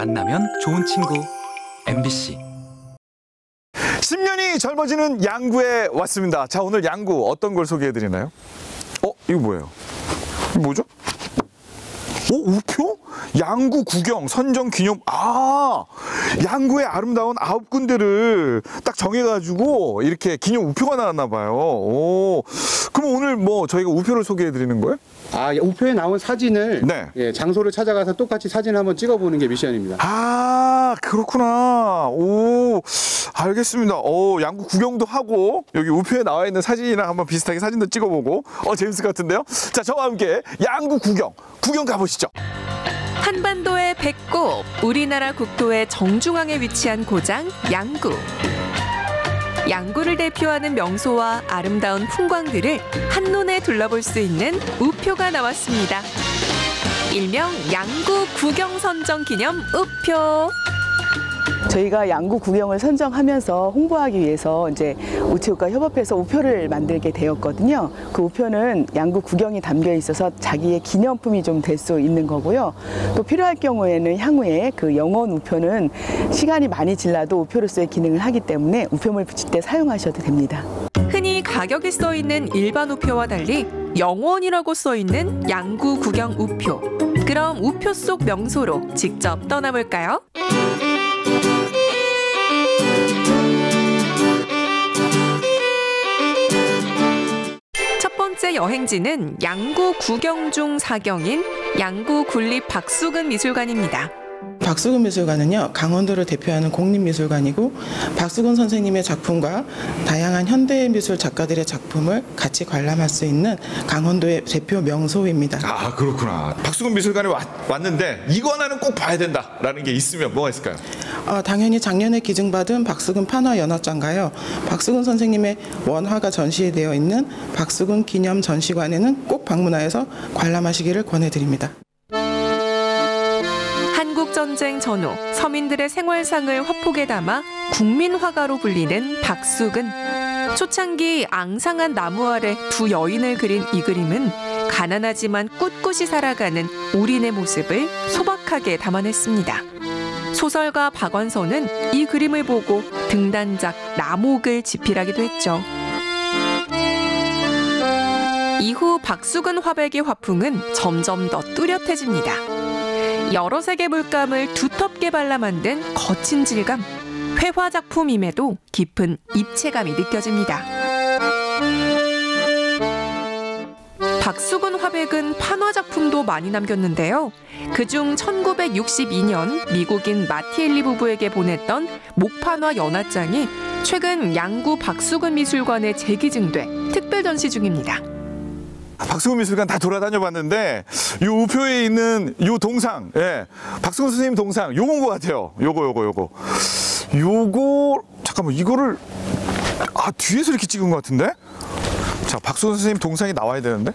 만나면 좋은 친구 MBC. 10년이 젊어지는 양구에 왔습니다. 자, 오늘 양구 어떤 걸 소개해드리나요? 이거 뭐예요? 이거 뭐죠? 우표? 양구 구경 선정 기념. 양구의 아름다운 9군데를 딱 정해가지고 이렇게 기념 우표가 나왔나 봐요. 그럼 오늘 뭐 저희가 우표를 소개해드리는 거예요? 우표에 나온 사진을 네. 장소를 찾아가서 똑같이 사진을 한번 찍어보는 게 미션입니다. 그렇구나. 알겠습니다. 양구 구경도 하고 여기 우표에 나와 있는 사진이랑 한번 비슷하게 사진도 찍어보고 재밌을 것 같은데요. 자, 저와 함께 양구 구경 가보시죠. 한반도의 배꼽, 우리나라 국토의 정중앙에 위치한 고장 양구. 양구를 대표하는 명소와 아름다운 풍광들을 한눈에 둘러볼 수 있는 우표가 나왔습니다. 일명 양구 구경 선정 기념 우표. 저희가 양구 구경을 선정하면서 홍보하기 위해서 이제 우체국과 협업해서 우표를 만들게 되었거든요. 그 우표는 양구 구경이 담겨 있어서 자기의 기념품이 좀 될 수 있는 거고요. 또 필요할 경우에는 향후에 그 영원 우표는 시간이 많이 지나도 우표로서의 기능을 하기 때문에 우표물 붙일 때 사용하셔도 됩니다. 흔히 가격이 써 있는 일반 우표와 달리 영원이라고 써 있는 양구 구경 우표. 그럼 우표 속 명소로 직접 떠나볼까요? 첫 번째 여행지는 양구 구경 중 사경인 양구 군립 박수근 미술관입니다. 박수근 미술관은요, 강원도를 대표하는 공립미술관이고 박수근 선생님의 작품과 다양한 현대미술 작가들의 작품을 같이 관람할 수 있는 강원도의 대표 명소입니다. 그렇구나. 박수근 미술관에 왔는데 이거 하나는 꼭 봐야 된다라는 게 있으면 뭐가 있을까요? 당연히 작년에 기증받은 박수근 판화 연화장가요. 박수근 선생님의 원화가 전시되어 있는 박수근 기념 전시관에는 꼭 방문하여서 관람하시기를 권해드립니다. 한국전쟁 전후 서민들의 생활상을 화폭에 담아 국민화가로 불리는 박수근. 초창기 앙상한 나무 아래 두 여인을 그린 이 그림은 가난하지만 꿋꿋이 살아가는 우리네 모습을 소박하게 담아냈습니다. 소설가 박원서는 이 그림을 보고 등단작 나목을 집필하기도 했죠. 이후 박수근 화백의 화풍은 점점 더 뚜렷해집니다. 여러 색의 물감을 두텁게 발라 만든 거친 질감, 회화 작품임에도 깊은 입체감이 느껴집니다. 박수근 화백은 판화 작품도 많이 남겼는데요. 그중 1962년 미국인 마티엘리 부부에게 보냈던 목판화 연화장이 최근 양구 박수근 미술관에 재기증돼 특별 전시 중입니다. 박수근 미술관 다 돌아다녀 봤는데 이 우표에 있는 이 동상, 박수근 선생님 동상 요건 것 같아요. 요거 잠깐만, 이거를 뒤에서 이렇게 찍은 것 같은데? 자, 박수근 선생님 동상이 나와야 되는데?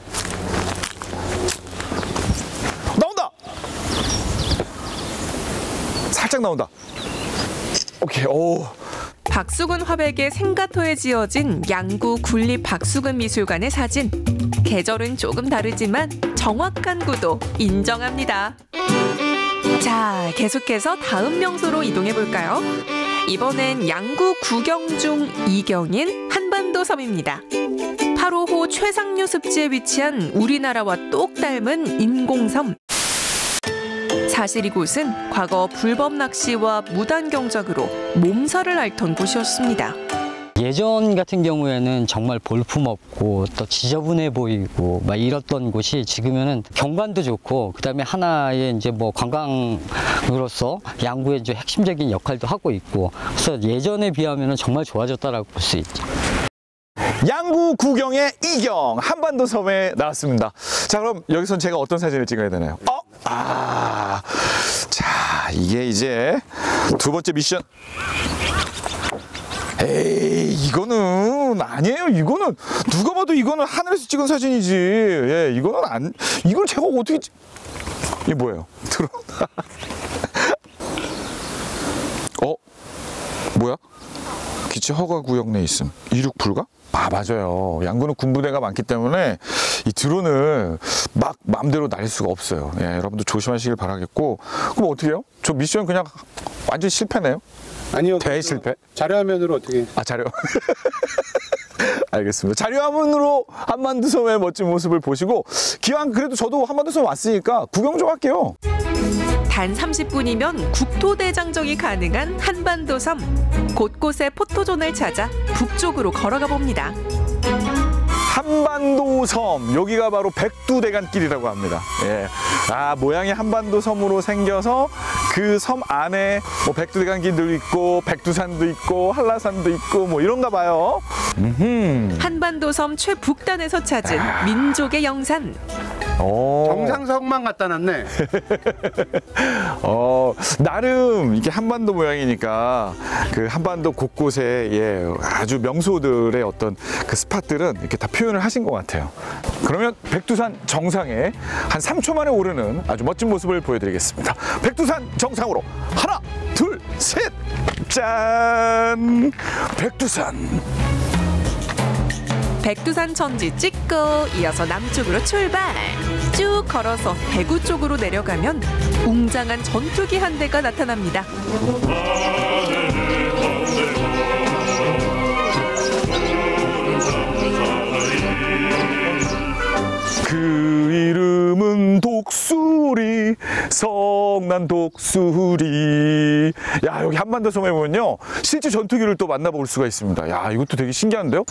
나온다! 살짝 나온다. 오케이. 박수근 화백의 생가토에 지어진 양구 군립 박수근 미술관의 사진. 계절은 조금 다르지만 정확한 구도 인정합니다. 자, 계속해서 다음 명소로 이동해 볼까요? 이번엔 양구 구경 중 이경인 한반도 섬입니다. 8호호 최상류 습지에 위치한 우리나라와 똑 닮은 인공섬. 사실 이곳은 과거 불법 낚시와 무단 경작으로 몸살을 앓던 곳이었습니다. 예전 같은 경우에는 정말 볼품없고 또 지저분해 보이고 막 이랬던 곳이 지금은 경관도 좋고 그다음에 하나의 이제 뭐 관광으로서 양구의 이제 핵심적인 역할도 하고 있고, 그래서 예전에 비하면은 정말 좋아졌다라고 볼 수 있죠. 양구 구경의 이경 한반도 섬에 나왔습니다. 자, 그럼 여기선 제가 어떤 사진을 찍어야 되나요? 자, 이게 이제 두 번째 미션. 이거는 아니에요. 이거는 누가 봐도 이거는 하늘에서 찍은 사진이지. 이거는 이걸 제가 어떻게 이게 뭐예요? 들어. 뭐야? 기치 허가 구역 내에 있음. 이륙 불가? 아, 맞아요. 양구는 군부대가 많기 때문에 이 드론을 막 마음대로 날릴 수가 없어요. 예, 여러분들 조심하시길 바라겠고. 그럼 어떻게 해요? 저 미션 그냥 완전 실패네요? 아니요. 대실패? 자료화면으로 어떻게? 아, 자료. 알겠습니다. 자료화면으로 한반도 섬의 멋진 모습을 보시고, 기왕 그래도 저도 한반도 섬 왔으니까 구경 좀 할게요. 단 30분이면 국토대장정이 가능한 한반도 섬. 곳곳에 포토존을 찾아 북쪽으로 걸어가 봅니다. 한반도 섬, 여기가 바로 백두대간길이라고 합니다. 예. 아, 모양이 한반도 섬으로 생겨서 그 섬 안에 뭐 백두대간길도 있고 백두산도 있고 한라산도 있고 뭐 이런가 봐요. 한반도 섬 최북단에서 찾은 민족의 영산. 정상석만 갖다 놨네. 나름 이게 한반도 모양이니까 그 한반도 곳곳에 예, 아주 명소들의 어떤 그 스팟들은 이렇게 다 표현을 하신 것 같아요. 그러면 백두산 정상에 한 3초 만에 오르는 아주 멋진 모습을 보여드리겠습니다. 백두산 정상으로 하나, 둘, 셋! 짠! 백두산! 백두산 천지 찍고 이어서 남쪽으로 출발. 쭉 걸어서 대구 쪽으로 내려가면 웅장한 전투기 한 대가 나타납니다. 그 이름은 독수리, 성난 독수리. 야, 여기 한반도 섬에 보면요, 실제 전투기를 또 만나볼 수가 있습니다. 야, 이것도 되게 신기한데요?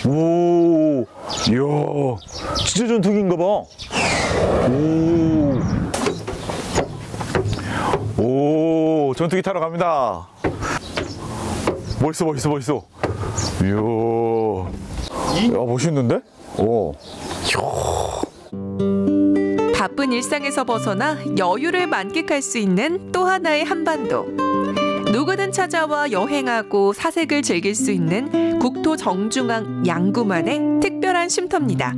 오, 이야, 진짜 전투기인가 봐. 오, 전투기 타러 갑니다. 멋있어, 멋있어, 멋있어. 이야, 야, 멋있는데? 오. 바쁜 일상에서 벗어나 여유를 만끽할 수 있는 또 하나의 한반도. 누구든 찾아와 여행하고 사색을 즐길 수 있는 국토 정중앙 양구만의 특별한 쉼터입니다.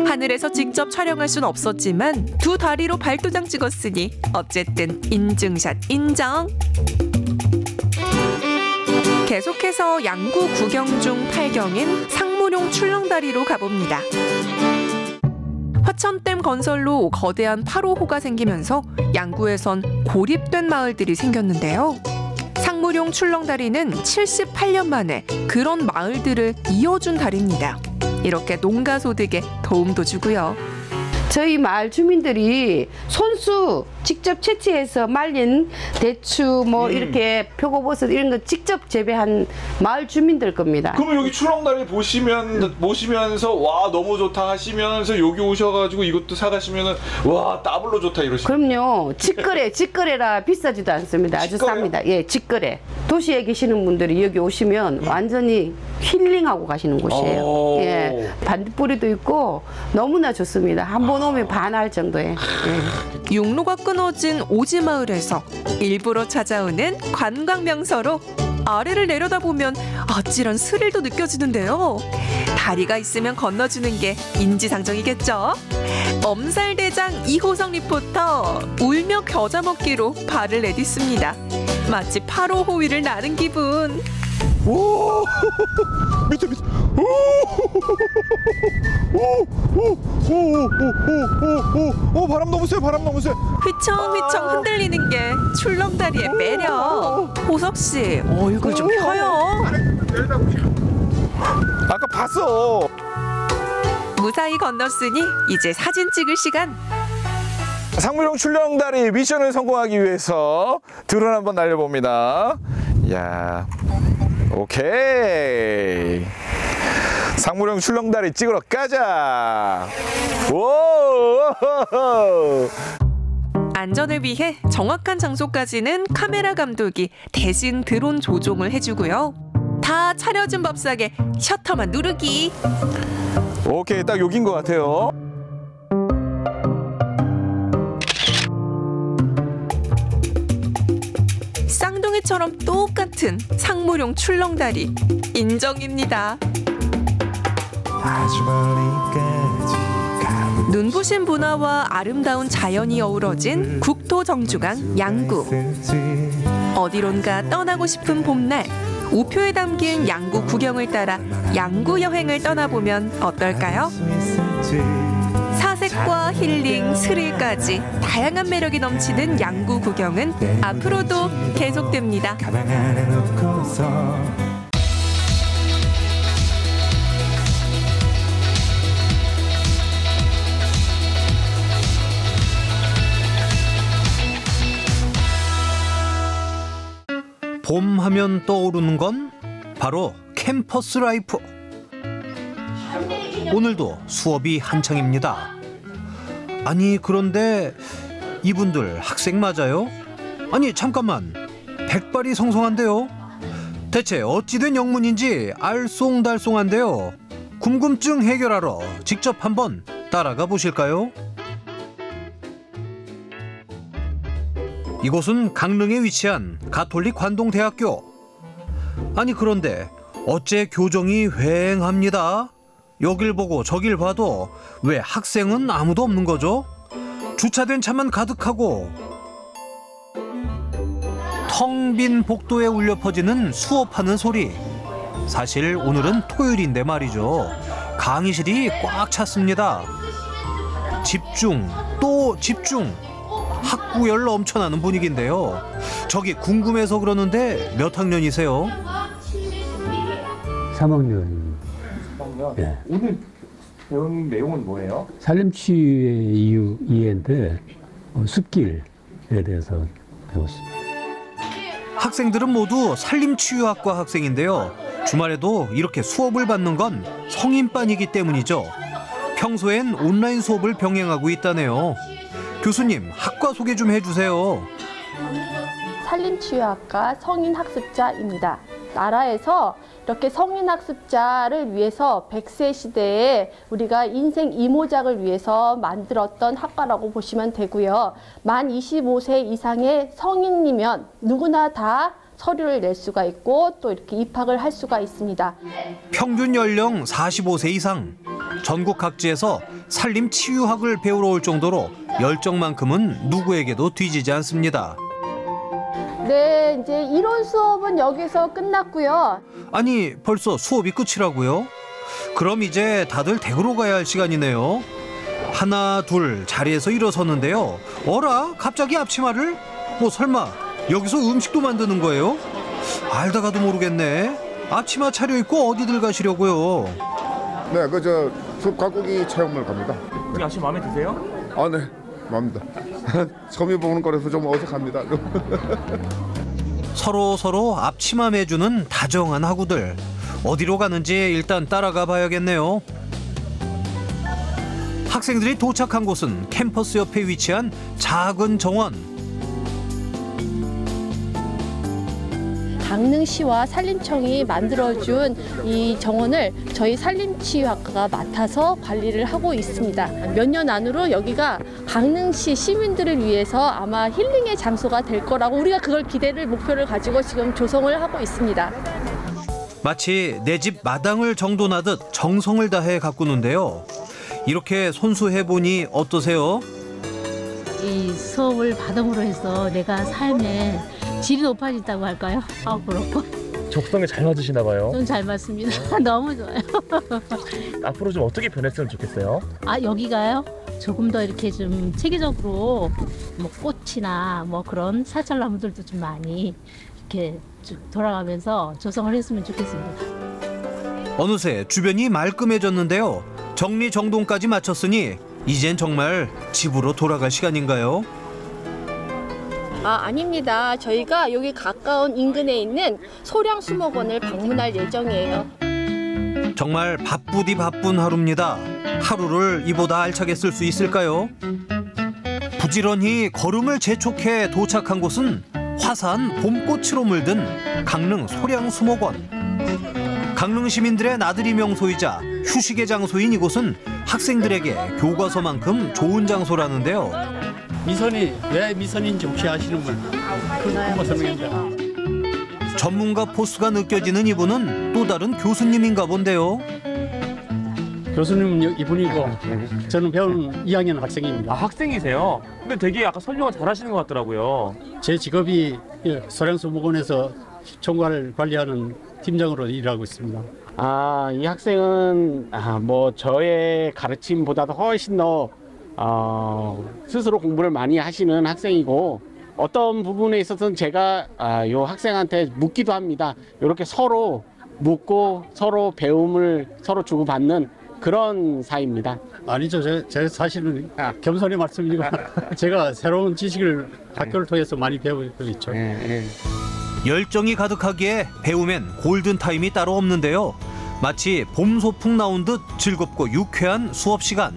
하늘에서 직접 촬영할 순 없었지만 두 다리로 발도장 찍었으니 어쨌든 인증샷 인정. 계속해서 양구 구경 중 8경인 상무룡 출렁다리로 가봅니다. 화천댐 건설로 거대한 8호호가 생기면서 양구에선 고립된 마을들이 생겼는데요. 상무룡 출렁다리는 78년 만에 그런 마을들을 이어준 다리입니다. 이렇게 농가 소득에 도움도 주고요. 저희 마을 주민들이 손수 직접 채취해서 말린 대추 뭐 이렇게 표고버섯 이런 거 직접 재배한 마을 주민들 겁니다. 그러면 여기 출렁다리 보시면서 와 너무 좋다 하시면서 여기 오셔가지고 이것도 사가시면은 와 더블로 좋다 이러시죠? 그럼요. 직거래라 비싸지도 않습니다. 아주 직거래요? 쌉니다. 예, 직거래. 도시에 계시는 분들이 여기 오시면 완전히 힐링하고 가시는 곳이에요. 예, 반딧불이도 있고 너무나 좋습니다. 한 번 오면 반할 정도에. 예. 육로가 끊어진 오지마을에서 일부러 찾아오는 관광 명소로 아래를 내려다보면 아찔한 스릴도 느껴지는데요. 다리가 있으면 건너주는 게 인지상정이겠죠. 엄살대장 이호성 리포터 울며 겨자 먹기로 발을 내딛습니다. 마치 8호 호위를 나는 기분. 오 밑에 오 바람 너무 세 바람 너무 세. 휘청휘청 흔들리는 게 출렁다리의 매력. 호석 씨 얼굴 좀 펴요. 아까 봤어. 무사히 건넜으니 이제 사진 찍을 시간. 상무룡 출렁다리 미션을 성공하기 위해서 드론 한번 날려봅니다. 야, 오케이. 상무룡 출렁다리 찍으러 가자. 오! 안전을 위해 정확한 장소까지는 카메라 감독이 대신 드론 조종을 해주고요. 다 차려진 밥상에 셔터만 누르기. 오케이, 딱 여긴 것 같아요. 쌍둥이처럼 똑같은 상무룡 출렁다리 인정입니다. 눈부신 문화와 아름다운 자연이 어우러진 국토 정주강 양구. 어디론가 떠나고 싶은 봄날 우표에 담긴 양구 구경을 따라 양구 여행을 떠나보면 어떨까요? 사색과 힐링, 스릴까지 다양한 매력이 넘치는 양구 구경은 앞으로도 계속됩니다. 봄 하면 떠오르는 건 바로 캠퍼스 라이프. 오늘도 수업이 한창입니다. 아니 그런데 이분들 학생 맞아요? 아니 잠깐만, 백발이 성성한데요? 대체 어찌된 영문인지 알쏭달쏭한데요. 궁금증 해결하러 직접 한번 따라가 보실까요? 이곳은 강릉에 위치한 가톨릭 관동대학교. 아니 그런데 어째 교정이 휑합니다. 여길 보고 저길 봐도 왜 학생은 아무도 없는 거죠? 주차된 차만 가득하고 텅 빈 복도에 울려 퍼지는 수업하는 소리. 사실 오늘은 토요일인데 말이죠. 강의실이 꽉 찼습니다. 집중 또 집중. 학구열 넘쳐나는 분위기인데요. 저기 궁금해서 그러는데 몇 학년이세요? 3학년. 네. 오늘 배운 내용은 뭐예요? 살림치유의 이해인데 숲길에 대해서 배웠습니다. 학생들은 모두 산림치유학과 학생인데요. 주말에도 이렇게 수업을 받는 건 성인반이기 때문이죠. 평소엔 온라인 수업을 병행하고 있다네요. 교수님, 학과 소개 좀 해주세요. 산림치유학과 성인학습자입니다. 나라에서 이렇게 성인학습자를 위해서 100세 시대에 우리가 인생 이모작을 위해서 만들었던 학과라고 보시면 되고요. 만 25세 이상의 성인이면 누구나 다 서류를 낼 수가 있고 또 이렇게 입학을 할 수가 있습니다. 평균 연령 45세 이상. 전국 각지에서 산림치유학을 배우러 올 정도로 열정만큼은 누구에게도 뒤지지 않습니다. 네, 이제 이론 수업은 여기서 끝났고요. 아니, 벌써 수업이 끝이라고요? 그럼 이제 다들 댁으로 가야 할 시간이네요. 하나, 둘 자리에서 일어섰는데요. 어라? 갑자기 앞치마를? 뭐 설마 여기서 음식도 만드는 거예요? 알다가도 모르겠네. 앞치마 차려입고 어디들 가시려고요? 네, 저 숯가꾸기 체험을 갑니다. 네. 아침 마음에 드세요? 아, 네, 마음입니다. 처음 보는 거라서 좀 어색합니다. 서로 앞치마 매주는 다정한 학우들. 어디로 가는지 일단 따라가 봐야겠네요. 학생들이 도착한 곳은 캠퍼스 옆에 위치한 작은 정원. 강릉시와 산림청이 만들어준 이 정원을 저희 산림치유학과가 맡아서 관리를 하고 있습니다. 몇 년 안으로 여기가 강릉시 시민들을 위해서 아마 힐링의 장소가 될 거라고 우리가 그걸 기대를 목표를 가지고 지금 조성을 하고 있습니다. 마치 내 집 마당을 정돈하듯 정성을 다해 가꾸는데요. 이렇게 손수해보니 어떠세요? 이 수업을 받음으로 해서 내가 삶에 질이 높아진다고 할까요? 그렇고. 적성에 잘 맞으시나 봐요. 좀 잘 맞습니다. 너무 좋아요. 앞으로 좀 어떻게 변했으면 좋겠어요? 여기가요? 조금 더 이렇게 좀 체계적으로 뭐 꽃이나 뭐 그런 사찰나무들도 좀 많이 이렇게 쭉 돌아가면서 조성을 했으면 좋겠습니다. 어느새 주변이 말끔해졌는데요. 정리정돈까지 마쳤으니 이젠 정말 집으로 돌아갈 시간인가요? 아닙니다. 저희가 여기 가까운 인근에 있는 소량수목원을 방문할 예정이에요. 정말 바쁘디 바쁜 하루입니다. 하루를 이보다 알차게 쓸 수 있을까요? 부지런히 걸음을 재촉해 도착한 곳은 화사한 봄꽃으로 물든 강릉 소량수목원. 강릉 시민들의 나들이 명소이자 휴식의 장소인 이곳은 학생들에게 교과서만큼 좋은 장소라는데요. 미선이 왜 미선인지 혹시 아시는 분? 한번 설명해주세요. 전문가 포스가 느껴지는 이분은 또 다른 교수님인가 본데요. 교수님 이분이고 저는 배운 2학년 학생입니다. 학생이세요? 근데 되게 아까 설명을 잘하시는 것 같더라고요. 제 직업이 소량수목원에서 총괄 관리하는 팀장으로 일하고 있습니다. 이 학생은 뭐 저의 가르침보다도 훨씬 더 스스로 공부를 많이 하시는 학생이고, 어떤 부분에 있어서는 제가 요 학생한테 묻기도 합니다. 이렇게 서로 묻고 서로 배움을 서로 주고받는 그런 사이입니다. 아니죠. 제 사실은 겸손히 말씀드리고 제가 새로운 지식을 학교를 통해서 많이 배우고 있죠. 열정이 가득하기에 배움엔 골든타임이 따로 없는데요. 마치 봄 소풍 나온 듯 즐겁고 유쾌한 수업 시간.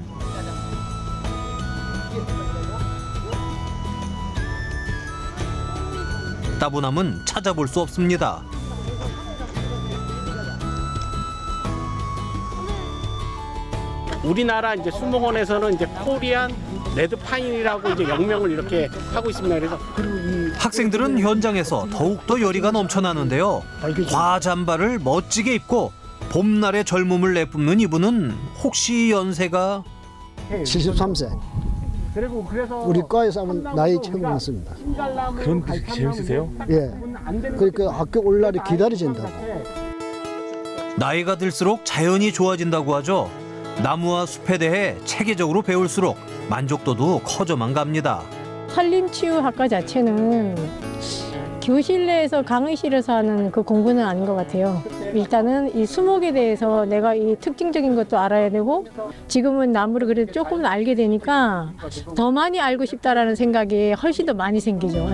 따분함은 찾아볼 수 없습니다. 우리나라 이제 수목원에서는 이제 코리안 레드 파인이라고 이제 영명을 이렇게 하고 있습니다. 그래서 학생들은 현장에서 더욱더 열의가 넘쳐나는데요. 과잠바를 멋지게 입고 봄날의 젊음을 내뿜는 이분은 혹시 연세가 73세. 우리 과에서 하면 나이 최고 많습니다. 그런 게 재밌으세요? 예. 그러니까 학교 올 날이 기다려진다고. 나이가 들수록 자연이 좋아진다고 하죠. 나무와 숲에 대해 체계적으로 배울수록 만족도도 커져만 갑니다. 산림치유학과 자체는 교실 내에서 강의실에서 하는 그 공부는 아닌 것 같아요. 일단은 이 수목에 대해서 내가 이 특징적인 것도 알아야 되고, 지금은 나무를 그래도 조금 알게 되니까 더 많이 알고 싶다라는 생각이 훨씬 더 많이 생기죠.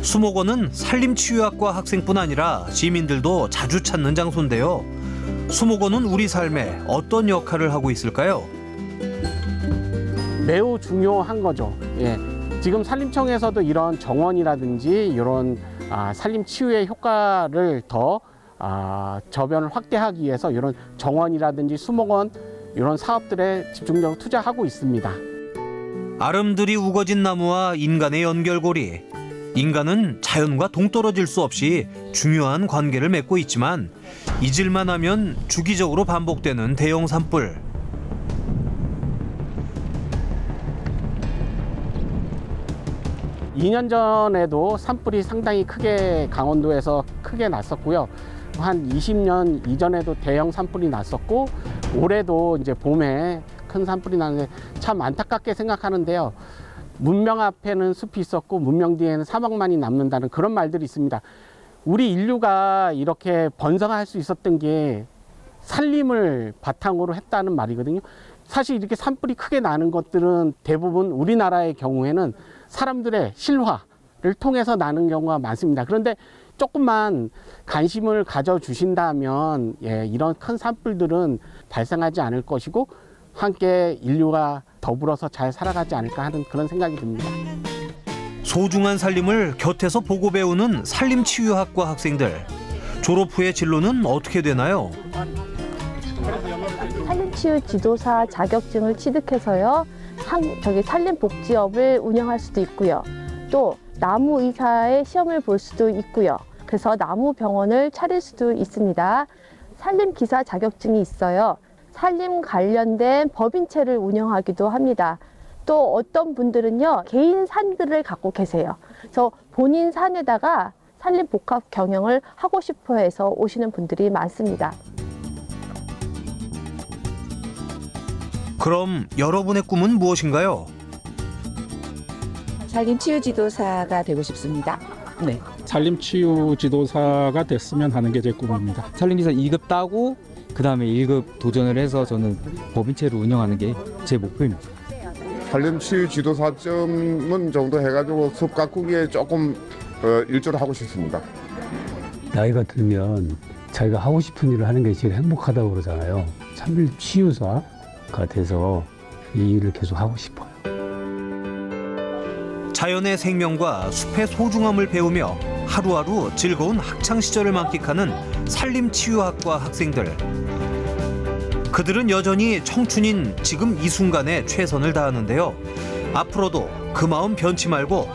수목원은 산림치유학과 학생뿐 아니라 시민들도 자주 찾는 장소인데요. 수목원은 우리 삶에 어떤 역할을 하고 있을까요? 매우 중요한 거죠. 지금 산림청에서도 이런 정원이라든지 이런 산림 치유의 효과를 더 저변을 확대하기 위해서 이런 정원이라든지 수목원 이런 사업들에 집중적으로 투자하고 있습니다. 아름드리 우거진 나무와 인간의 연결고리. 인간은 자연과 동떨어질 수 없이 중요한 관계를 맺고 있지만 잊을만 하면 주기적으로 반복되는 대형 산불. (2년) 전에도 산불이 상당히 크게 강원도에서 크게 났었고요. 한 20년 이전에도 대형 산불이 났었고, 올해도 이제 봄에 큰 산불이 나는데 참 안타깝게 생각하는데요. 문명 앞에는 숲이 있었고 문명 뒤에는 사막만이 남는다는 그런 말들이 있습니다. 우리 인류가 이렇게 번성할 수 있었던 게 산림을 바탕으로 했다는 말이거든요. 사실 이렇게 산불이 크게 나는 것들은 대부분 우리나라의 경우에는 사람들의 실화를 통해서 나는 경우가 많습니다. 그런데 조금만 관심을 가져주신다면 이런 큰 산불들은 발생하지 않을 것이고, 함께 인류가 더불어서 잘 살아가지 않을까 하는 그런 생각이 듭니다. 소중한 산림을 곁에서 보고 배우는 산림치유학과 학생들. 졸업 후의 진로는 어떻게 되나요? 산림치유 지도사 자격증을 취득해서요, 산림복지업을 운영할 수도 있고요. 또 나무의사의 시험을 볼 수도 있고요. 그래서 나무병원을 차릴 수도 있습니다. 산림기사 자격증이 있어요. 산림 관련된 법인체를 운영하기도 합니다. 또 어떤 분들은요, 개인 산들을 갖고 계세요. 그래서 본인 산에다가 산림복합 경영을 하고 싶어 해서 오시는 분들이 많습니다. 그럼 여러분의 꿈은 무엇인가요? 산림치유 지도사가 되고 싶습니다. 네. 산림치유 지도사가 됐으면 하는 게 제 꿈입니다. 산림기사 2급 따고 그다음에 1급 도전을 해서 저는 법인체를 운영하는 게 제 목표입니다. 산림치유 지도사점은 정도 해가지고 숲 가꾸기에 조금 일조를 하고 싶습니다. 나이가 들면 자기가 하고 싶은 일을 하는 게 제일 행복하다고 그러잖아요. 산림치유사가 돼서 이 일을 계속 하고 싶어요. 자연의 생명과 숲의 소중함을 배우며 하루하루 즐거운 학창시절을 만끽하는 산림치유학과 학생들. 그들은 여전히 청춘인 지금 이 순간에 최선을 다하는데요. 앞으로도 그 마음 변치 말고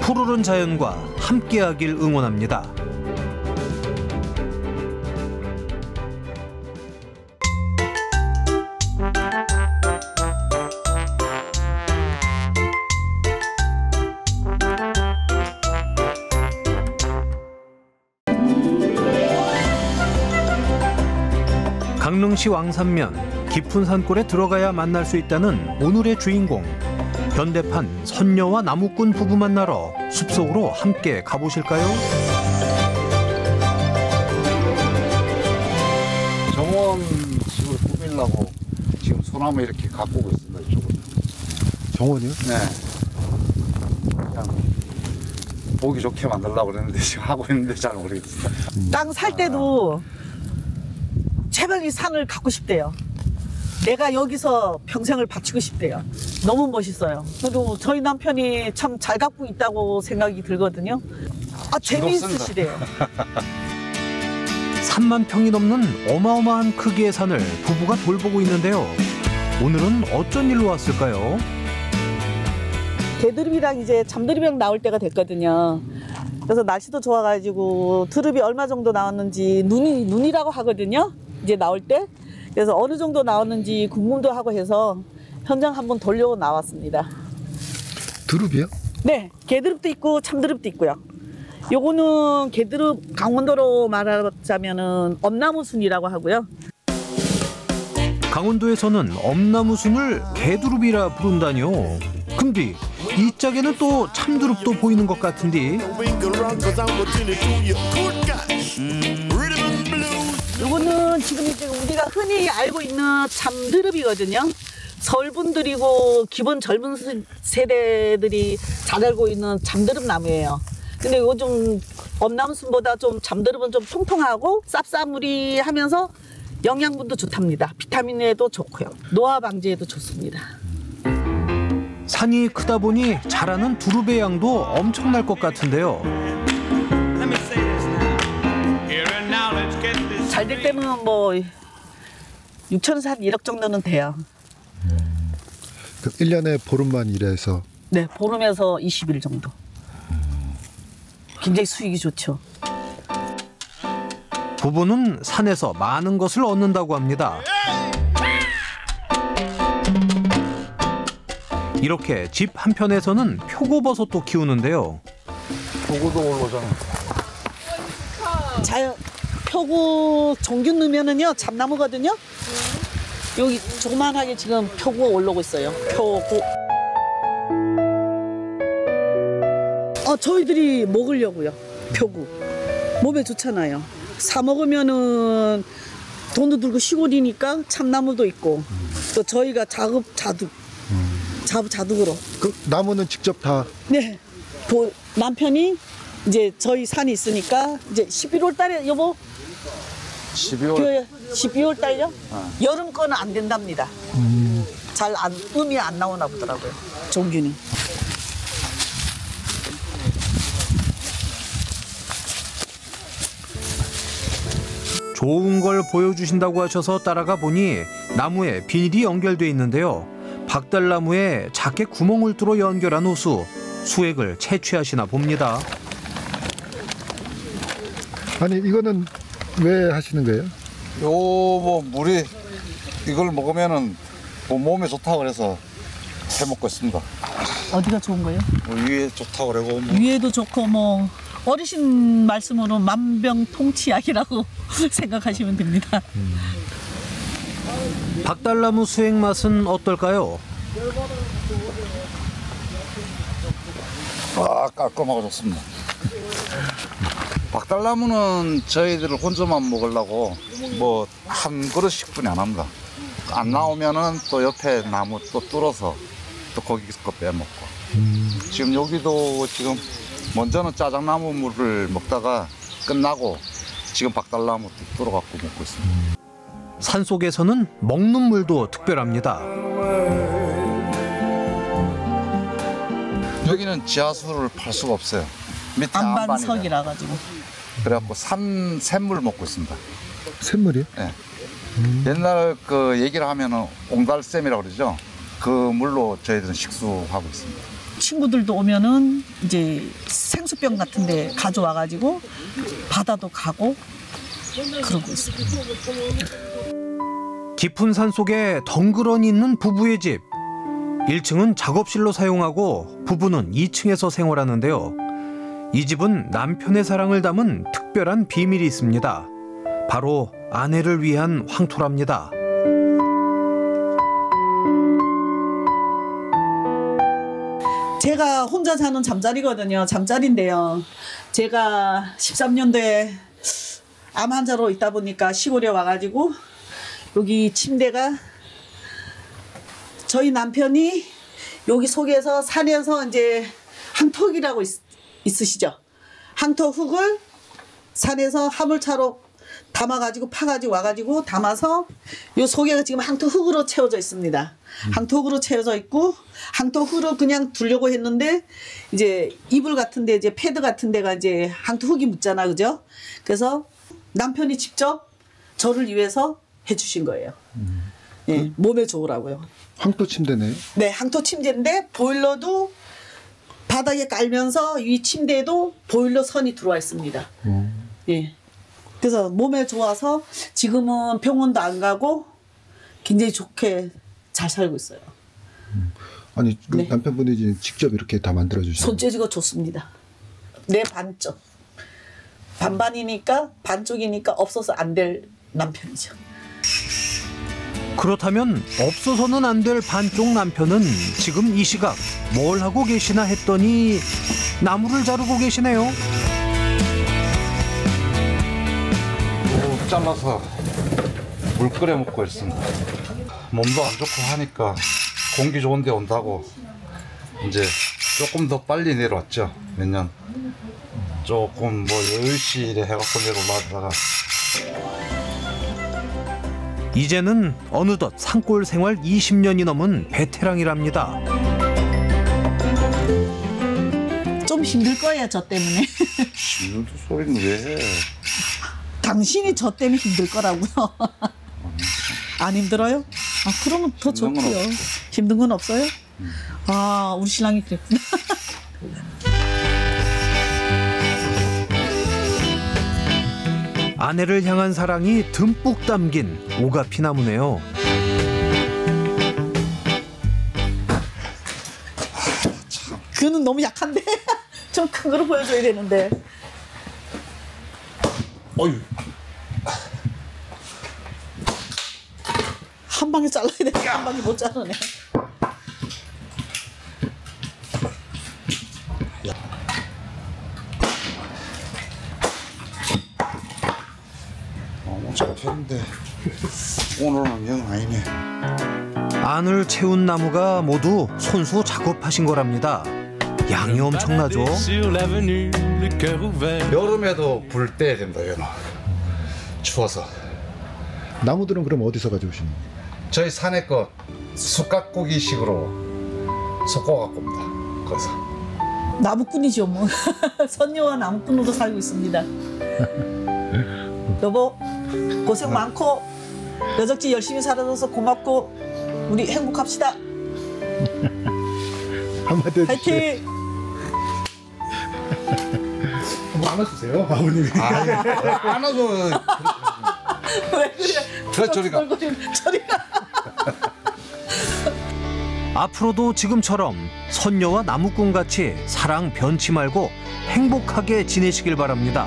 푸르른 자연과 함께하길 응원합니다. 강릉시 왕산면 깊은 산골에 들어가야 만날 수 있다는 오늘의 주인공. 현대판 선녀와 나무꾼 부부 만나러 숲속으로 함께 가보실까요? 정원식으로 꾸미려고 지금 소나무 이렇게 가꾸고 있습니다. 이쪽은. 정원이요? 네. 그냥 보기 좋게 만들려고 그랬는데 지금 하고 있는데 잘 모르겠어요. 땅 살 때도 제발 이 산을 갖고 싶대요. 내가 여기서 평생을 바치고 싶대요. 너무 멋있어요. 저도 저희 남편이 참 잘 갖고 있다고 생각이 들거든요. 아, 재미있으시대요. 3만 평이 넘는 어마어마한 크기의 산을 부부가 돌보고 있는데요. 오늘은 어쩐 일로 왔을까요? 개드립이랑 이제 잠드립이랑 나올 때가 됐거든요. 그래서 날씨도 좋아가지고 드릅이 얼마 정도 나왔는지 눈이라고 하거든요. 이제 나올 때. 그래서 어느 정도 나왔는지 궁금도 하고 해서 현장 한번 돌려 나왔습니다. 드릅이요? 네, 개드릅도 있고 참드릅도 있고요. 요거는 개드릅, 강원도로 말하자면은 엄나무순이라고 하고요. 강원도에서는 엄나무순을 개두릅이라 부른다뇨. 근데 이 짝에는 또 참두릅도 보이는 것 같은데. 요거는 지금 이제 우리가 흔히 알고 있는 참드릅이거든요. 서울분들이고 기본 젊은 세대들이 잘 알고 있는 잠드릅 나무예요. 근데 이거 좀 엄나무순보다 좀 잠드릅은 좀 통통하고 쌉싸무리하면서 영양분도 좋답니다. 비타민에도 좋고요. 노화 방지에도 좋습니다. 산이 크다 보니 자라는 두릅의 양도 엄청날 것 같은데요. 잘 될 때는 뭐 6천에서 한 1억 정도는 돼요. 그 1년에 보름만 일해서? 네, 보름에서 20일 정도. 굉장히 수익이 좋죠. 부부는 산에서 많은 것을 얻는다고 합니다. 이렇게 집 한편에서는 표고버섯도 키우는데요. 표고도 올라오잖아. 표고 종균 넣으면은요 참나무거든요. 여기 조그만하게 지금 표고 올라오고 있어요. 표고. 저희들이 먹으려고요. 표고. 몸에 좋잖아요. 사 먹으면은 돈도 들고 시골이니까 참나무도 있고 또 저희가 자둑으로. 그 나무는 직접 다? 네. 남편이 이제 저희 산이 있으니까 이제 11월 달에 여보 12월 달요? 여름 거는 안 된답니다. 잘 음이 안 나오나 보더라고요. 종균이. 좋은 걸 보여주신다고 하셔서 따라가 보니 나무에 비닐이 연결돼 있는데요. 박달나무에 작게 구멍을 뚫어 연결한 호수. 수액을 채취하시나 봅니다. 아니 이거는 왜 하시는 거예요? 뭐 물이 이걸 먹으면은 뭐 몸에 좋다고 그래서 해 먹고 있습니다. 어디가 좋은 거예요? 뭐 위에 좋다고 그러고 뭐. 위에도 좋고 뭐 어르신 말씀으로 만병통치약이라고 생각하시면 됩니다. 박달나무 수액 맛은 어떨까요? 깔끔하고 좋습니다. 박달나무는 저희들 혼자만 먹으려고 뭐 한 그릇씩뿐이 안 합니다. 안 나오면은 또 옆에 나무 또 뚫어서 또 거기 거 빼먹고. 지금 여기도 지금 먼저는 짜장나무 물을 먹다가 끝나고 지금 박달나무 뚫어갖고 먹고 있습니다. 산속에서는 먹는 물도 특별합니다. 여기는 지하수를 팔 수가 없어요. 밑에 안반석이라 가지고. 그래갖고 샘물 먹고 있습니다. 샘물이요? 네. 옛날 그 얘기를 하면은 옹달샘이라고 그러죠. 그 물로 저희들은 식수하고 있습니다. 친구들도 오면은 이제 생수병 같은데 가져와 가지고 바다도 가고 그러고 있습니다. 깊은 산 속에 덩그러니 있는 부부의 집. 1층은 작업실로 사용하고 부부는 2층에서 생활하는데요. 이 집은 남편의 사랑을 담은 특별한 비밀이 있습니다. 바로 아내를 위한 황토랍니다. 제가 혼자 사는 잠자리거든요. 잠자리인데요. 제가 13년도에 암 환자로 있다 보니까 시골에 와가지고 여기 침대가 저희 남편이 여기 속에서 산에서 이제 항토기라고 있으시죠. 항토 흙을 산에서 화물차로 담아가지고 파가지고 와가지고 담아서 요 속에가 지금 항토 흙으로 채워져 있습니다. 항토 흙으로 채워져 있고 항토 흙으로 그냥 두려고 했는데 이제 이불 같은데 이제 패드 같은 데가 이제 항토 흙이 묻잖아, 그죠? 그래서 남편이 직접 저를 위해서 해주신 거예요. 예, 몸에 좋으라고요. 황토 침대네요? 네, 항토 침대인데 보일러도 바닥에 깔면서 이 침대에도 보일러 선이 들어와 있습니다. 예. 그래서 몸에 좋아서 지금은 병원도 안 가고 굉장히 좋게 잘 살고 있어요. 아니 그 남편분이 직접 이렇게 다 만들어 주시는 손재주가 좋습니다. 내 반쪽. 반반이니까 반쪽이니까 없어서 안 될 남편이죠. 그렇다면 없어서는 안 될 반쪽 남편은 지금 이 시각 뭘 하고 계시나 했더니 나무를 자르고 계시네요. 잘라서 물 끓여 먹고 있습니다. 몸도 안 좋고 하니까 공기 좋은 데 온다고 이제 조금 더 빨리 내려왔죠. 몇 년. 조금 뭐 10시 이래 해갖고 내려올라다가 이제는 어느덧 산골 생활 20년이 넘은 베테랑이랍니다. 좀 힘들 거예요, 저 때문에. 힘든 소리는 왜 해? 당신이 저 때문에 힘들 거라고요. 안 힘들어요? 아, 그러면 더 좋고요. 힘든 건 없어요? 아, 우리 신랑이 그랬구나. 아내를 향한 사랑이 듬뿍 담긴 오가피나무네요. 그는 너무 약한데 좀 큰 거로 보여줘야 되는데. 어휴. 한 방에 잘라야 돼. 한 방에 못 자르네. 너무 잡혔는데 오늘은 영 아니네. 안을 채운 나무가 모두 손수 작업하신 거랍니다. 양이 엄청나죠? 여름에도 불 떼야 된다, 얘는. 추워서. 나무들은 그럼 어디서 가져오시는 거예요? 저희 산에 거 숯가꾸기식으로 섞어갖고 옵니다. 그래서 나무꾼이죠 뭐. 선녀와 나무꾼으로 살고 있습니다. 여보 고생 많고 여적지 열심히 살아줘서 고맙고 우리 행복합시다. 한마디 해주세요. 화이팅! 한번 안아주세요, 아버님이. 안아줘. 왜 그래? 그래, 저리가. 저리가. 앞으로도 지금처럼 선녀와 나무꾼같이 사랑 변치 말고 행복하게 지내시길 바랍니다.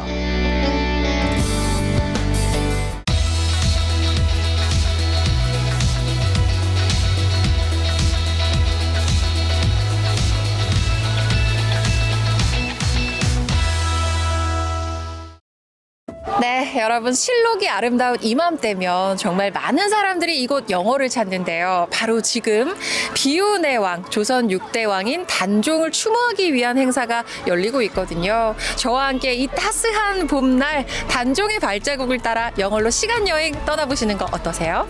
네, 여러분 실록이 아름다운 이맘때면 정말 많은 사람들이 이곳 영월을 찾는데요. 바로 지금 비운의 왕, 조선 6대 왕인 단종을 추모하기 위한 행사가 열리고 있거든요. 저와 함께 이 따스한 봄날 단종의 발자국을 따라 영월로 시간여행 떠나보시는 거 어떠세요?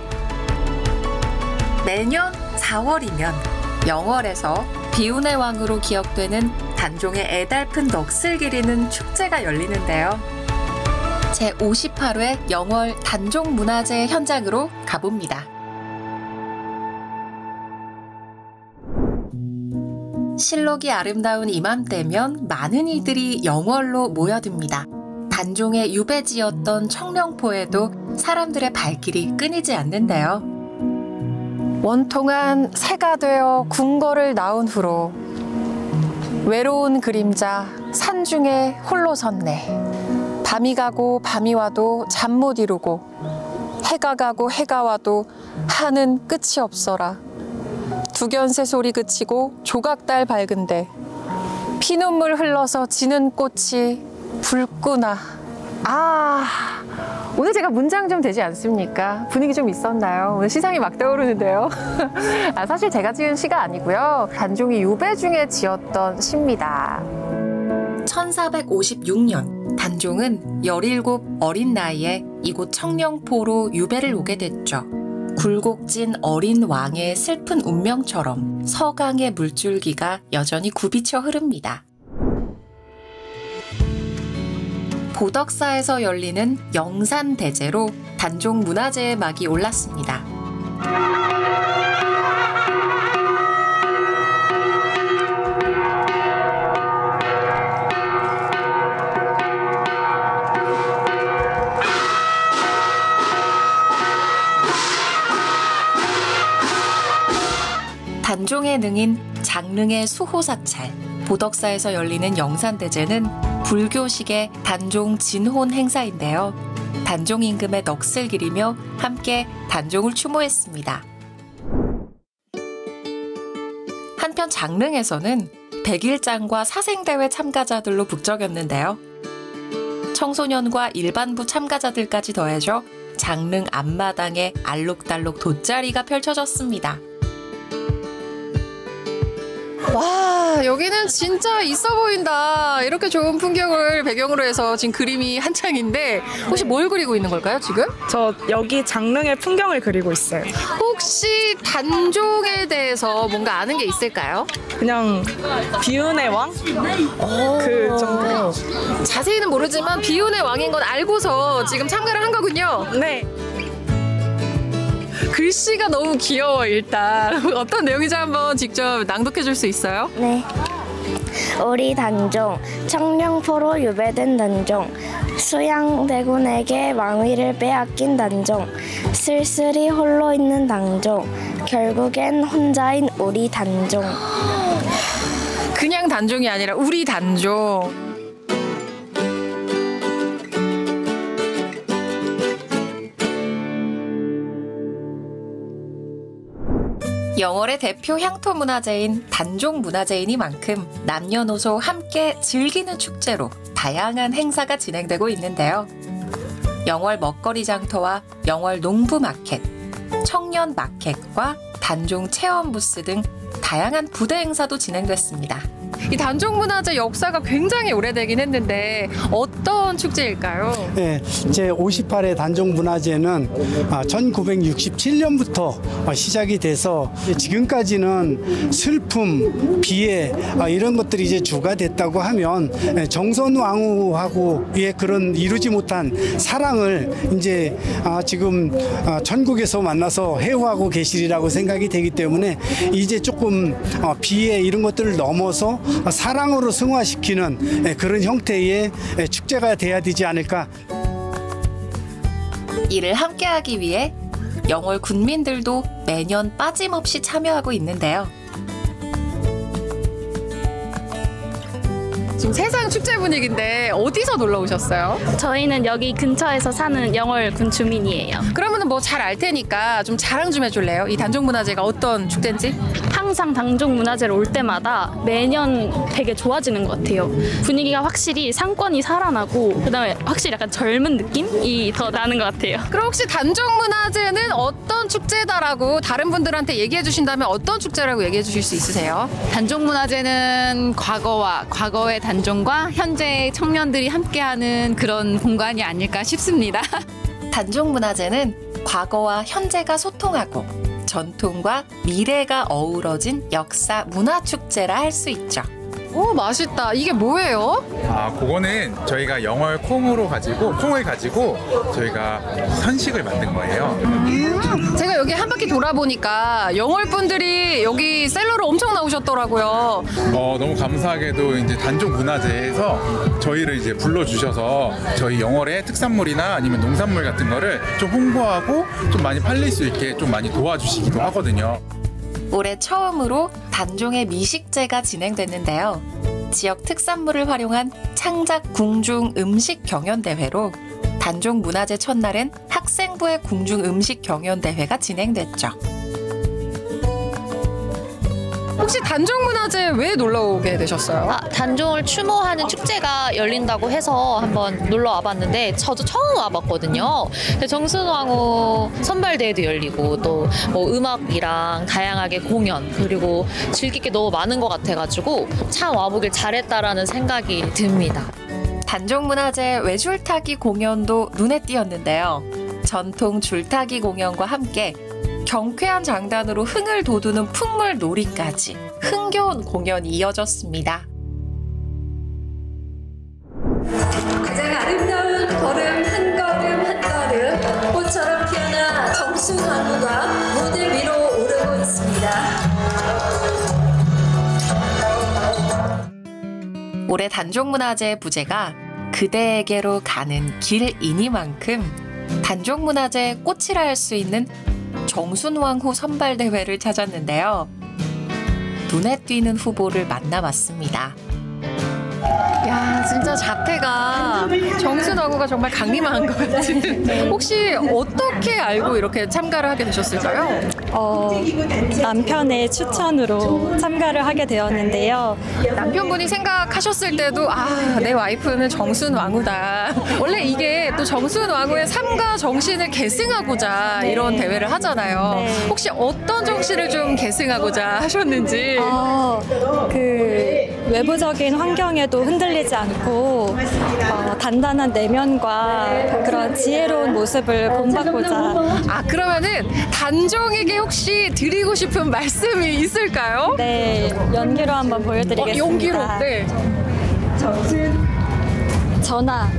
매년 4월이면 영월에서 비운의 왕으로 기억되는 단종의 애달픈 넋을 기리는 축제가 열리는데요. 제58회 영월 단종문화제 현장으로 가봅니다. 실록이 아름다운 이맘때면 많은 이들이 영월로 모여듭니다. 단종의 유배지였던 청령포에도 사람들의 발길이 끊이지 않는데요. 원통한 새가 되어 궁궐을 나온 후로 외로운 그림자 산중에 홀로 섰네. 밤이 가고 밤이 와도 잠 못 이루고 해가 가고 해가 와도 하는 끝이 없어라. 두견새 소리 그치고 조각달 밝은데 피눈물 흘러서 지는 꽃이 붉구나. 오늘 제가 문장 좀 되지 않습니까? 분위기 좀 있었나요? 오늘 시상이 막 떠오르는데요. 사실 제가 지은 시가 아니고요. 단종이 유배 중에 지었던 시입니다. 1456년 단종은 17 어린 나이에 이곳 청령포로 유배를 오게 됐죠. 굴곡진 어린 왕의 슬픈 운명처럼 서강의 물줄기가 여전히 굽이쳐 흐릅니다. 보덕사에서 열리는 영산대제로 단종 문화제의 막이 올랐습니다. 단종의 능인 장릉의 수호사찰, 보덕사에서 열리는 영산대제는 불교식의 단종 진혼 행사인데요. 단종 임금의 넋을 기리며 함께 단종을 추모했습니다. 한편 장릉에서는 백일장과 사생대회 참가자들로 북적였는데요. 청소년과 일반부 참가자들까지 더해져 장릉 앞마당에 알록달록 돗자리가 펼쳐졌습니다. 와, 여기는 진짜 있어 보인다. 이렇게 좋은 풍경을 배경으로 해서 지금 그림이 한창인데 혹시 뭘 그리고 있는 걸까요, 지금? 저 여기 장릉의 풍경을 그리고 있어요. 혹시 단종에 대해서 뭔가 아는 게 있을까요? 그냥 비운의 왕? 그 정도. 자세히는 모르지만 비운의 왕인 건 알고서 지금 참가를 한 거군요. 네. 글씨가 너무 귀여워. 일단 어떤 내용인지 한번 직접 낭독해 줄 수 있어요? 네. 우리 단종, 청령포로 유배된 단종, 수양대군에게 왕위를 빼앗긴 단종, 쓸쓸히 홀로 있는 단종, 결국엔 혼자인 우리 단종. 그냥 단종이 아니라 우리 단종. 영월의 대표 향토 문화재인 단종 문화재이니만큼 남녀노소 함께 즐기는 축제로 다양한 행사가 진행되고 있는데요. 영월 먹거리 장터와 영월 농부 마켓, 청년 마켓과 단종 체험 부스 등 다양한 부대 행사도 진행됐습니다. 이 단종 문화재 역사가 굉장히 오래되긴 했는데 어떤 축제일까요? 네, 제58회 단종 문화제는 1967년부터 시작이 돼서 지금까지는 슬픔, 비애 이런 것들이 이제 주가 됐다고 하면 정선왕후하고의 그런 이루지 못한 사랑을 이제 지금 전국에서 만나서 해오하고 계시리라고 생각이 되기 때문에 이제 조금 비애 이런 것들을 넘어서 사랑으로 승화시키는 그런 형태의 축제가 돼야 되지 않을까. 이를 함께하기 위해 영월 군민들도 매년 빠짐없이 참여하고 있는데요. 지금 세상 축제 분위기인데 어디서 놀러 오셨어요? 저희는 여기 근처에서 사는 영월군 주민이에요. 그러면은 뭐 잘 알 테니까 좀 자랑 좀 해줄래요? 이 단종문화제가 어떤 축제인지? 항상 단종문화제를 올 때마다 매년 되게 좋아지는 것 같아요. 분위기가 확실히 상권이 살아나고 그다음에 확실히 약간 젊은 느낌이 더 나는 것 같아요. 그럼 혹시 단종문화제는 어떤 축제다라고 다른 분들한테 얘기해 주신다면 어떤 축제라고 얘기해 주실 수 있으세요? 단종문화제는 과거의 단종과 현재의 청년들이 함께하는 그런 공간이 아닐까 싶습니다. 단종문화제는 과거와 현재가 소통하고 전통과 미래가 어우러진 역사 문화축제라 할 수 있죠. 오, 맛있다. 이게 뭐예요? 그거는 저희가 영월 콩을 가지고 저희가 선식을 만든 거예요. 제가 여기 한 바퀴 돌아보니까 영월 분들이 여기 셀러로 엄청 나오셨더라고요. 너무 감사하게도 이제 단종 문화제에서 저희를 이제 불러주셔서 저희 영월의 특산물이나 아니면 농산물 같은 거를 좀 홍보하고 좀 많이 팔릴 수 있게 좀 많이 도와주시기도 하거든요. 올해 처음으로 단종의 미식제가 진행됐는데요. 지역 특산물을 활용한 창작 궁중 음식 경연대회로 단종 문화제 첫날엔 학생부의 궁중 음식 경연 대회가 진행됐죠. 혹시 단종문화재 왜 놀러 오게 되셨어요? 단종을 추모하는 축제가 열린다고 해서 한번 놀러 와봤는데 저도 처음 와봤거든요. 정순왕후 선발대회도 열리고 또 뭐 음악이랑 다양하게 공연 그리고 즐길 게 너무 많은 것 같아가지고 참 와보길 잘했다라는 생각이 듭니다. 단종문화재 외줄타기 공연도 눈에 띄었는데요. 전통 줄타기 공연과 함께 경쾌한 장단으로 흥을 돋우는 풍물놀이까지 흥겨운 공연이 이어졌습니다. 가장 아름다운 걸음 한 걸음 한 걸음 꽃처럼 피어나 정순왕후가 무대 위로 오르고 있습니다. 올해 단종문화재 부제가 그대에게로 가는 길이니만큼 단종문화재 꽃이라 할 수 있는 정순왕후 선발대회를 찾았는데요. 눈에 띄는 후보를 만나봤습니다. 야, 진짜 자태가 정순왕후가 정말 강림한 것 같은. 혹시 어떻게 알고 이렇게 참가를 하게 되셨을까요? 남편의 추천으로 참가를 하게 되었는데요. 남편분이 생각하셨을 때도 내 와이프는 정순왕후다. 원래 이게 또 정순왕후의 삶과 정신을 계승하고자 이런 대회를 하잖아요. 네. 혹시 어떤 정신을 좀 계승하고자 하셨는지. 그 외부적인 환경에도 흔들리지 않고 단단한 내면과 그런 지혜로운 모습을 본받고자. 그러면은 단종에게 혹시 드리고 싶은 말씀이 있을까요? 네, 연기로 한번 보여드리겠습니다. 연기로? 네. 전하,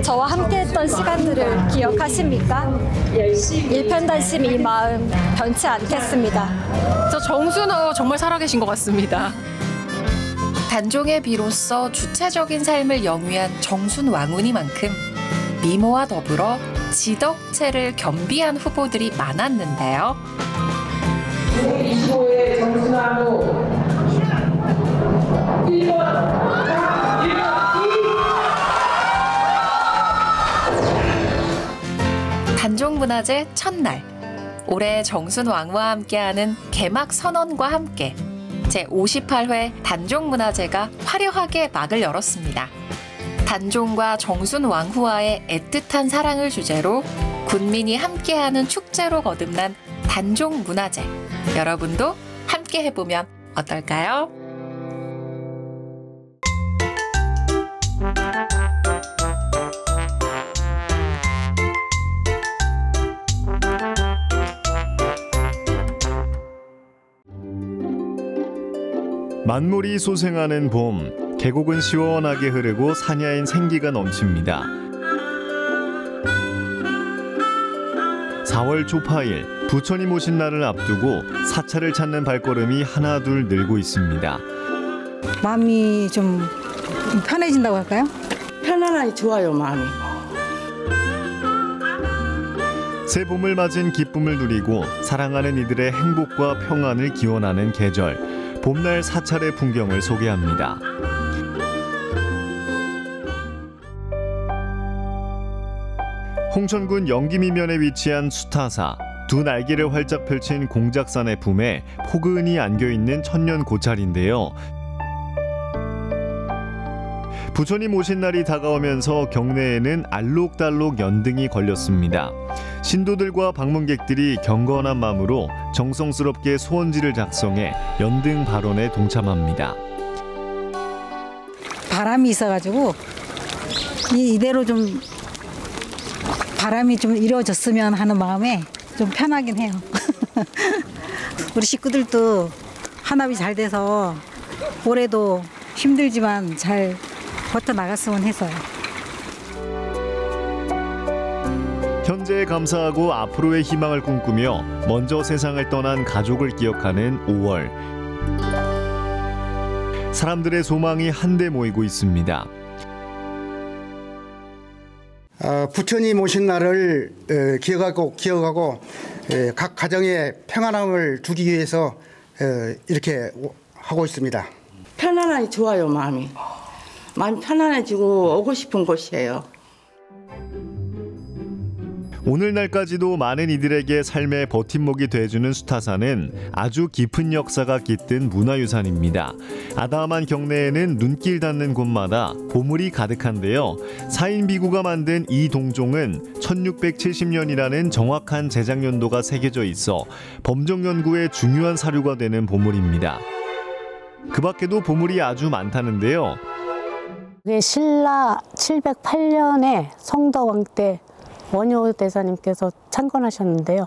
저와 함께했던 시간들을 기억하십니까? 일편단심 이 마음 변치 않겠습니다. 저 정순왕후 정말 살아계신 것 같습니다. 단종의 비로소 주체적인 삶을 영위한 정순왕후니만큼 미모와 더불어 지덕체를 겸비한 후보들이 많았는데요. 25의 정순왕후 1번 단종문화재 첫날, 올해 정순왕후와 함께하는 개막 선언과 함께 제58회 단종문화재가 화려하게 막을 열었습니다. 단종과 정순왕후와의 애틋한 사랑을 주제로 군민이 함께하는 축제로 거듭난 단종문화재. 여러분도 함께 해보면 어떨까요? 만물이 소생하는 봄, 계곡은 시원하게 흐르고 사냐인 생기가 넘칩니다. 4월 초파일, 부처님 오신 날을 앞두고 사찰을 찾는 발걸음이 하나둘 늘고 있습니다. 마음이 좀 편해진다고 할까요? 편안하니 좋아요, 마음이. 새 봄을 맞은 기쁨을 누리고 사랑하는 이들의 행복과 평안을 기원하는 계절. 봄날 사찰의 풍경을 소개합니다. 홍천군 영기미면에 위치한 수타사. 두 날개를 활짝 펼친 공작산의 품에 포근히 안겨있는 천년 고찰인데요. 부처님 오신 날이 다가오면서 경내에는 알록달록 연등이 걸렸습니다. 신도들과 방문객들이 경건한 마음으로 정성스럽게 소원지를 작성해 연등 발원에 동참합니다. 바람이 있어가지고 이대로 좀 바람이 좀 이루어졌으면 하는 마음에 좀 편하긴 해요. 우리 식구들도 한합이 잘 돼서 올해도 힘들지만 잘 버텨나갔으면 해서요. 현재에 감사하고 앞으로의 희망을 꿈꾸며 먼저 세상을 떠난 가족을 기억하는 5월. 사람들의 소망이 한데 모이고 있습니다. 부처님 오신 날을 기억하고 각 가정에 평안함을 주기 위해서 이렇게 하고 있습니다. 편안하니 좋아요, 마음이. 마음이 편안해지고 오고 싶은 곳이에요. 오늘날까지도 많은 이들에게 삶의 버팀목이 돼주는 수타사는 아주 깊은 역사가 깃든 문화유산입니다. 아담한 경내에는 눈길 닿는 곳마다 보물이 가득한데요. 사인비구가 만든 이 동종은 1670년이라는 정확한 제작 연도가 새겨져 있어 범정 연구에 중요한 사료가 되는 보물입니다. 그 밖에도 보물이 아주 많다는데요. 신라 708년에 성덕왕 때 원효 대사님께서 창건하셨는데요.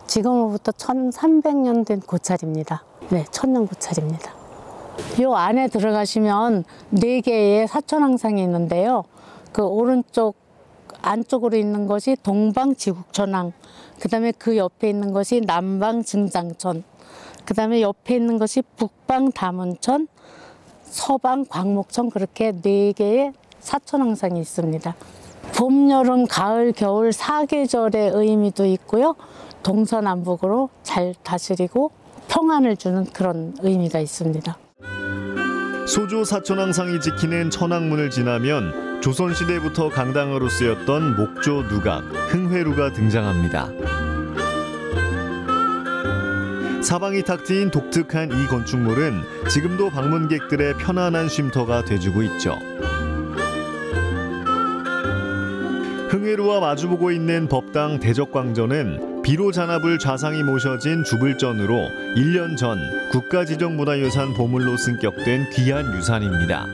지금으로부터 1300년 된 고찰입니다. 네, 천년 고찰입니다. 이 안에 들어가시면 4개의 사천왕상이 있는데요. 그 오른쪽 안쪽으로 있는 것이 동방지국천왕, 그 다음에 그 옆에 있는 것이 남방증장천, 그 다음에 옆에 있는 것이 북방다문천, 서방 광목천, 그렇게 4개의 사천왕상이 있습니다. 봄, 여름, 가을, 겨울 4계절의 의미도 있고요. 동서남북으로 잘 다스리고 평안을 주는 그런 의미가 있습니다. 소조 사천왕상이 지키는 천왕문을 지나면 조선시대부터 강당으로 쓰였던 목조 누각, 흥회루가 등장합니다. 사방이 탁 트인 독특한 이 건축물은 지금도 방문객들의 편안한 쉼터가 돼주고 있죠. 흥회루와 마주보고 있는 법당 대적광전은 비로 잔압을 좌상이 모셔진 주불전으로 1년 전 국가지정문화유산 보물로 승격된 귀한 유산입니다.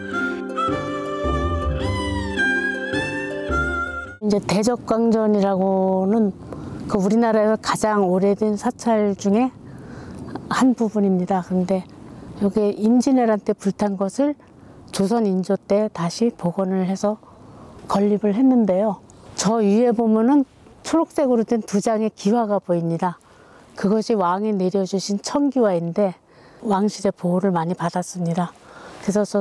이제 대적광전이라고는 그 우리나라에서 가장 오래된 사찰 중에 한 부분입니다. 그런데 여기 임진왜란 때 불탄 것을 조선 인조 때 다시 복원을 해서 건립을 했는데요. 저 위에 보면은 초록색으로 된 2장의 기와가 보입니다. 그것이 왕이 내려주신 청기와인데 왕실의 보호를 많이 받았습니다. 그래서 저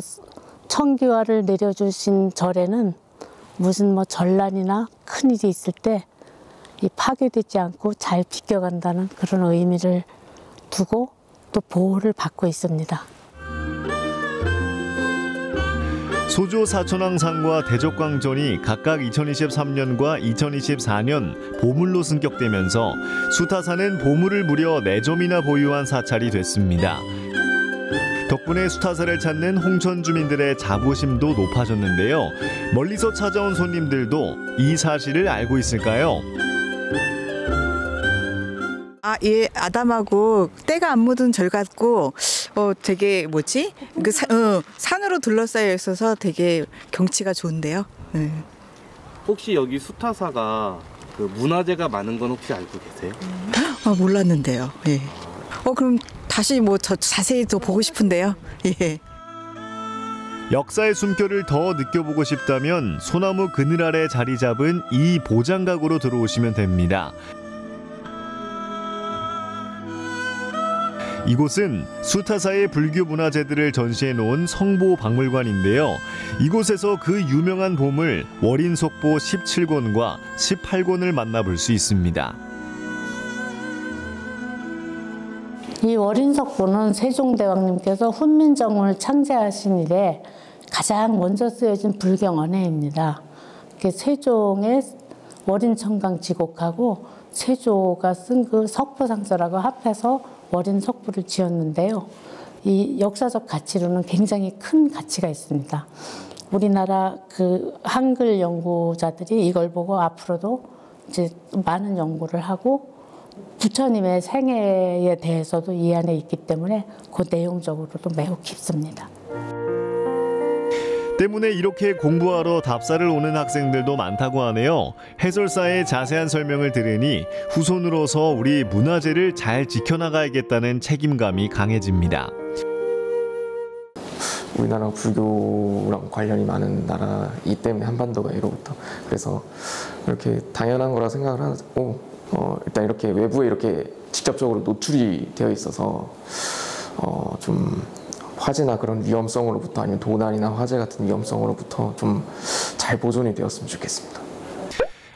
청기와를 내려주신 절에는 무슨 전란이나 큰일이 있을 때 이 파괴되지 않고 잘 비껴간다는 그런 의미를 두고 또 보호를 받고 있습니다. 소조 사천왕상과 대적광전이 각각 2023년과 2024년 보물로 승격되면서 수타사는 보물을 무려 4점이나 보유한 사찰이 됐습니다. 덕분에 수타사를 찾는 홍천 주민들의 자부심도 높아졌는데요. 멀리서 찾아온 손님들도 이 사실을 알고 있을까요? 예, 아담하고 때가 안 묻은 절 같고 되게 산으로 둘러싸여 있어서 되게 경치가 좋은데요. 네. 혹시 여기 수타사가 그 문화재가 많은 건 혹시 알고 계세요? 몰랐는데요. 예. 그럼 다시 자세히 더 보고 싶은데요. 예. 역사의 숨결을 더 느껴보고 싶다면 소나무 그늘 아래 자리 잡은 이 보장각으로 들어오시면 됩니다. 이곳은 수타사의 불교 문화재들을 전시해 놓은 성보박물관인데요. 이곳에서 그 유명한 보물 월인석보 17권과 18권을 만나볼 수 있습니다. 이 월인석보는 세종대왕님께서 훈민정음을 창제하신 이래 가장 먼저 쓰여진 불경 언해입니다. 세종의 월인청강 지곡하고 세조가 쓴 그 석보상서라고 합해서 월인석보를 지었는데요. 이 역사적 가치로는 굉장히 큰 가치가 있습니다. 우리나라 그 한글 연구자들이 이걸 보고 앞으로도 이제 많은 연구를 하고 부처님의 생애에 대해서도 이 안에 있기 때문에 그 내용적으로도 매우 깊습니다. 때문에 이렇게 공부하러 답사를 오는 학생들도 많다고 하네요. 해설사의 자세한 설명을 들으니 후손으로서 우리 문화재를 잘 지켜나가야겠다는 책임감이 강해집니다. 우리나라 불교랑 관련이 많은 나라이기 때문에 한반도가 이로부터 그래서 이렇게 당연한 거라 생각을 하고 일단 이렇게 외부에 이렇게 직접적으로 노출이 되어 있어서 좀 화재나 그런 위험성으로부터 아니면 도난이나 화재 같은 위험성으로부터 좀 잘 보존이 되었으면 좋겠습니다.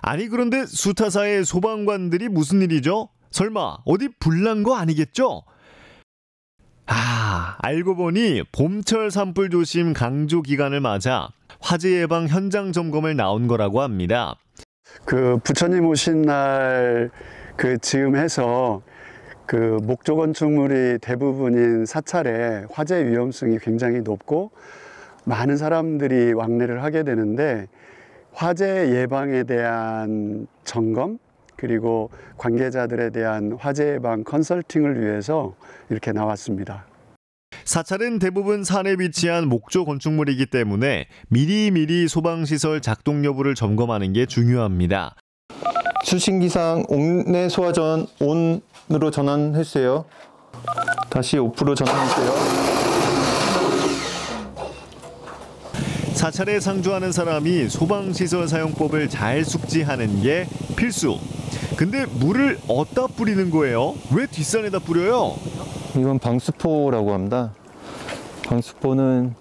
아니 그런데 수타사의 소방관들이 무슨 일이죠? 설마 어디 불난 거 아니겠죠? 알고 보니 봄철 산불 조심 강조 기간을 맞아 화재 예방 현장 점검을 나온 거라고 합니다. 그 부처님 오신 날 그 즈음해서 그 목조 건축물이 대부분인 사찰에 화재 위험성이 굉장히 높고 많은 사람들이 왕래를 하게 되는데 화재 예방에 대한 점검 그리고 관계자들에 대한 화재 예방 컨설팅을 위해서 이렇게 나왔습니다. 사찰은 대부분 산에 위치한 목조 건축물이기 때문에 미리미리 소방시설 작동 여부를 점검하는 게 중요합니다. 수신기상 옥내 소화전 ON으로 전환해주세요. 다시 오프로 전환해주세요. 사찰에 상주하는 사람이 소방시설 사용법을 잘 숙지하는 게 필수. 근데 물을 어디다 뿌리는 거예요? 왜 뒷산에다 뿌려요? 이건 방수포라고 합니다. 방수포는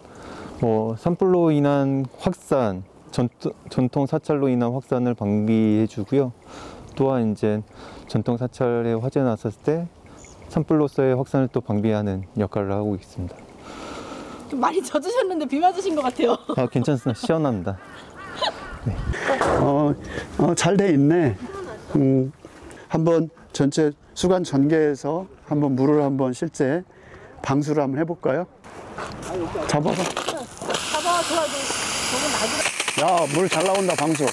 산불로 인한 확산, 전통 사찰로 인한 확산을 방비해 주고요. 또한 이제 전통 사찰에 화재 났었을 때 산불로서의 확산을 또 방비하는 역할을 하고 있습니다. 좀 많이 젖으셨는데 비 맞으신 것 같아요. 아, 괜찮습니다. 시원합니다. 네. 잘 돼 있네. 한번 전체 수관 전개해서 한번 물을 한번 실제 방수를 한번 해볼까요? 잡아봐. 잡아, 도와줘. 야, 물 잘 나온다, 방수.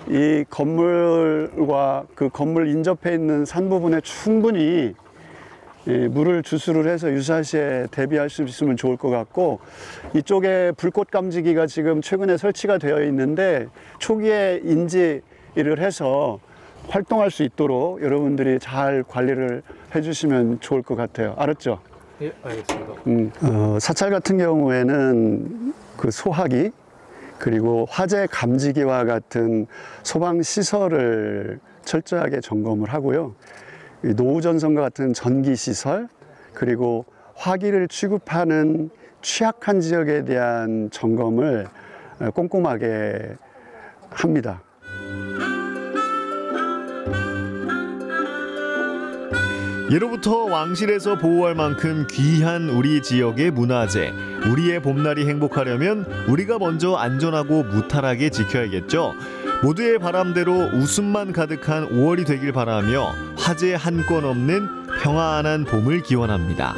이 건물과 그 건물 인접해 있는 산 부분에 충분히 물을 주수를 해서 유사시에 대비할 수 있으면 좋을 것 같고, 이쪽에 불꽃 감지기가 지금 최근에 설치가 되어 있는데 초기에 인지를 해서 활동할 수 있도록 여러분들이 잘 관리를 해주시면 좋을 것 같아요. 알았죠? 예, 알겠습니다. 사찰 같은 경우에는 그 소화기 그리고 화재 감지기와 같은 소방 시설을 철저하게 점검을 하고요. 노후 전선과 같은 전기 시설 그리고 화기를 취급하는 취약한 지역에 대한 점검을 꼼꼼하게 합니다. 예로부터 왕실에서 보호할 만큼 귀한 우리 지역의 문화재, 우리의 봄날이 행복하려면 우리가 먼저 안전하고 무탈하게 지켜야겠죠. 모두의 바람대로 웃음만 가득한 5월이 되길 바라며 화재 한 건 없는 평안한 봄을 기원합니다.